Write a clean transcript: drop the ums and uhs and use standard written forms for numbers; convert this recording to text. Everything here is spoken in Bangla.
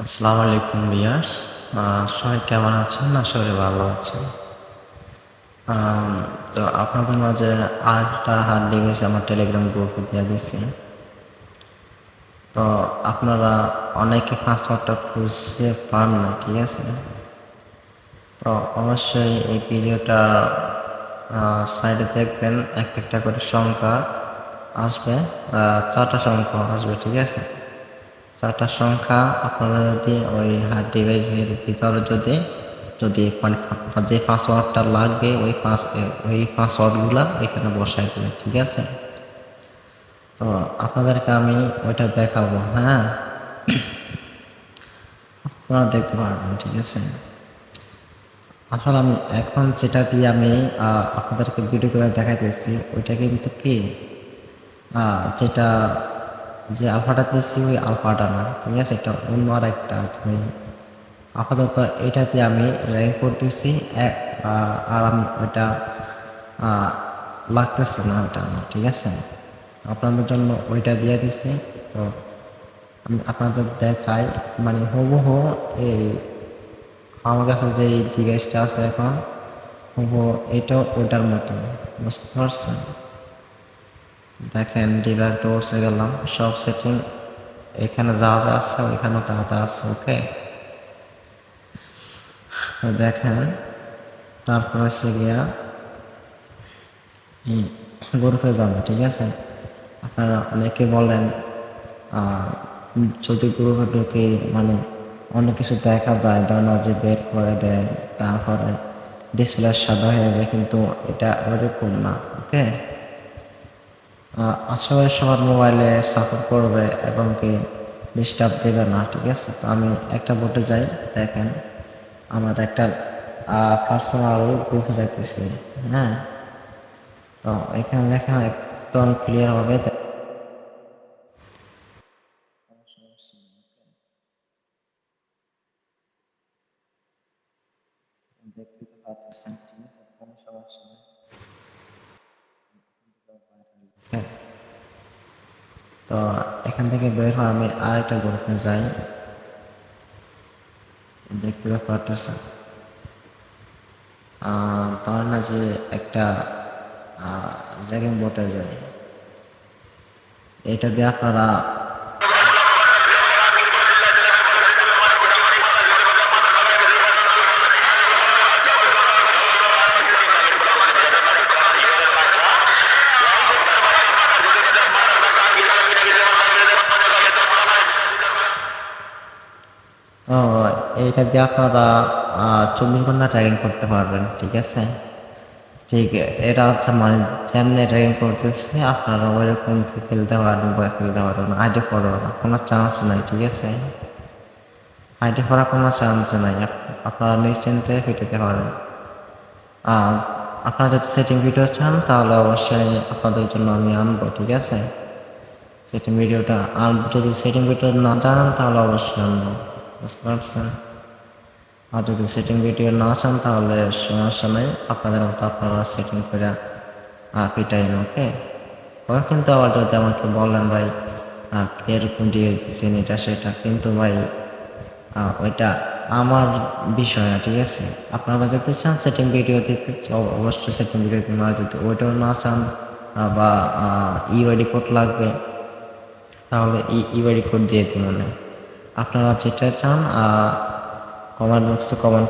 আসসালামু আলাইকুম ভিউয়ার্স। সবাই কেমন আছেন? আশা করি ভালো আছেন। আম তো আপনাদের মাঝে আরেকটা হার্ড ডিভাইস আমার টেলিগ্রাম গ্রুপে দিয়ে দিছি। তো আপনারা অনেকে পাসওয়ার্ডটা খুঁজে পান না, ঠিক আছে? তো অবশ্যই এই ভিডিওটা সাইডে দেখবেন একটা করে সংখ্যা আসবে, 4টা সংখ্যা আসবে, ঠিক আছে? 4টা সংখ্যা আপনারা যদি ওই হার্ড ডিভাইসের ভিতরে যদি মানে যে পাসওয়ার্ডটা লাগবে ওই পাসওয়ার্ডগুলা এখানে বসাই দেবেন, ঠিক আছে? তো আপনাদেরকে আমি ওইটা দেখাবো, হ্যাঁ? আপনারা দেখতে পারবেন, ঠিক আছে? আসলে আমি এখন যেটা দিয়ে আমি আপনাদেরকে ভিডিও করে দেখাইতেছি ওইটা কিন্তু কি যেটা যে আলফাটা দিয়েছি ওই আলফাটা না, ঠিক আছে? এটা অন্য আর একটা আপাতত এটা দিয়ে আমি র্যাঙ্ক করতেছি। আর আমি ওইটা লাগতেছে না ওইটা আমার, ঠিক আছে? আপনাদের জন্য ওইটা দিয়ে দিছি। তো আমি আপনাদের দেখাই, মানে হুবহু এই আমার কাছে যে ডিভাইসটা আছে এখন হুবহু এটাও ওইটার মতো, বুঝতে পারছেন? দেখেন ডিভাইস ডোরসে গেলাম, সব সেটিং এখানে যা যা আছে ওইখানেও তা আছে, ওকে? দেখেন তারপর হচ্ছে গিয়া গ্রুপে যাবে, ঠিক আছে? আপনারা অনেকে বলেন যদি গ্রুপে ঢুকে মানে অনেক কিছু দেখা যায়, ধরেন যে বের করে দেয়, তারপরে ডিসপ্লে সাদা হয়ে যায়, কিন্তু এটা ওরকম না, ওকে? আশা করি সবার মোবাইলে সাপোর্ট করবে এবং কি ডিস্টার্ব দেবে না, ঠিক আছে? তো আমি একটা বোটে যাই, দেখেন আমার একটা পার্সোনাল গ্রুপে যাইতেছি, হ্যাঁ? তো এখানে দেখেন একদম ক্লিয়ার হবে, দেখতে তো পারতেছেন, ঠিক আছে? কোনো সমস্যা নেই। হ্যাঁ, তো এখান থেকে বের হয়ে আমি আরেকটা গ্রুপে যাই, দেখতে তো পারতেছেন। তার না যে একটা ড্রাগন বোটে যায়, এটা দিয়ে আপনারা ও এইটা দিয়ে আপনারা 24 ঘন্টা ট্র্যাকিং করতে পারবেন, ঠিক আছে? ঠিক, এটা হচ্ছে মানে যেমনি ট্র্যাকিং করতেছে আপনারা ওইরকম খেলতে পারবেন বা খেলতে পারবেন, আইডি করার কোনো চান্স নাই, ঠিক আছে? আইডি করার কোনো চান্স নাই, আপনারা নিশ্চিন্তে ফিরতে পারেন। আর আপনারা যদি সেটিং ভিডিও চান তাহলে অবশ্যই আপনাদের জন্য আমি আনবো, ঠিক আছে? সেটিং ভিডিওটা আনবো, যদি সেটিং ভিডিও না জানেন তাহলে অবশ্যই আনবো, বুঝতে পারছেন? আর যদি সেটিং ভিডিও না চান তাহলে সমস্যা নেই, আপনাদের মতো আপনারা সেটিং করে পিটাইন, ওকে? পরে কিন্তু আবার যদি আমাকে বলেন ভাই এরকম দিয়ে দিচ্ছেন এটা সেটা, কিন্তু ভাই ওইটা আমার বিষয় না, ঠিক আছে? আপনারা যদি চান সেটিং ভিডিও দেখতে অবশ্যই সেটিং ভিডিও দিন, আর যদি ওইটাও না চান বা ইউআইডি কোড লাগবে তাহলে ইউআইডি কোড দিয়ে দিন, মানে আপনারা যেটা চান কমেন্ট বক্সে কমেন্ট